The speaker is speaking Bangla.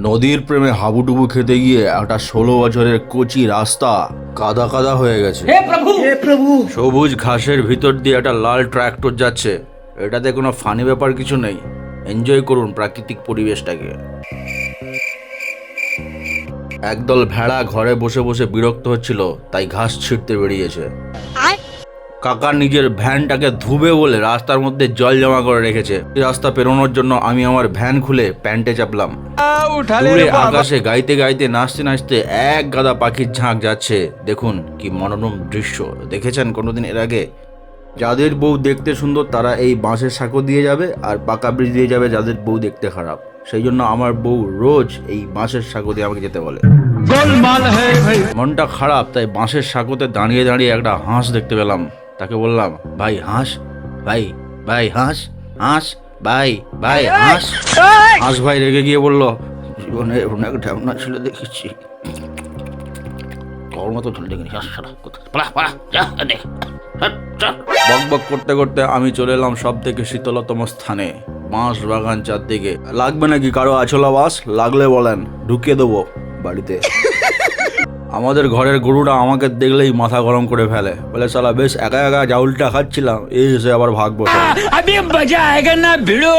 নদীর প্রেমে হাবুডুবু খেতে গিয়ে একটা 16 বছরের কচি রাস্তা কাদা কাদা হয়ে গেছে। हे प्रभु সবুজ ঘাসের ভিতর দিয়ে একটা লাল ট্রাক্টর যাচ্ছে। এটাতে কোনো ফানি ব্যাপার কিছু নেই, এনজয় করুন প্রাকৃতিক পরিবেশটাকে। একদল ভেড়া ঘরে বসে বসে বিরক্ত হচ্ছিল, তাই ঘাস ছিঁড়তে বেরিয়েছে। কাকা নিজের ভ্যানটাকে ধুবে বলে রাস্তার মধ্যে জল জমা করে রেখেছে। এই রাস্তা পেরোনোর জন্য আমি আমার ভ্যান খুলে প্যান্টে চাপলাম। দূরে আকাশে গাইতে গাইতে নাচতে নাচতে এক গাদা পাখির ঝাঁক যাচ্ছে। দেখুন কি মনোরম দৃশ্য, দেখেছেন কোনোদিন এর আগে? যাদের বউ দেখতে সুন্দর তারা এই বাঁশের সাঁকো দিয়ে যাবে, আর পাকা ব্রিজ দিয়ে যাবে যাদের বউ দেখতে খারাপ। সেই জন্য আমার বউ রোজ এই বাঁশের সাঁকো দিয়ে আমাকে যেতে বলে। মনটা খারাপ, তাই বাঁশের সাঁকোতে দাঁড়িয়ে দাঁড়িয়ে একটা হাঁস দেখতে পেলাম। তাকে বললাম, ভাই হাঁস, ভাই ভাই হাঁস, হাঁস ভাই ভাই হাঁস। হাঁস ভাই রেগে গিয়ে বলল, জীবনে অনেক ঢ্যামনা ছিল দেখেছি, তোর মতো ঝুল দেখিনি। বক বক করতে করতে আমি চলে এলাম সব থেকে শীতলতম স্থানে, বাঁশ বাগান চারদিকে। লাগবে নাকি কারো আছলা বাস? লাগলে বলেন, ঢুকিয়ে দেবো বাড়িতে। আমাদের ঘরের গরুটা আমাকে দেখলেই মাথা গরম করে ফেলে, বলে শালা বেশ একা একা জাউলটা খাচ্ছিলাম, এই এসে আবার ভাগ বসে। अभी मजा आएगा ना भिड़ो।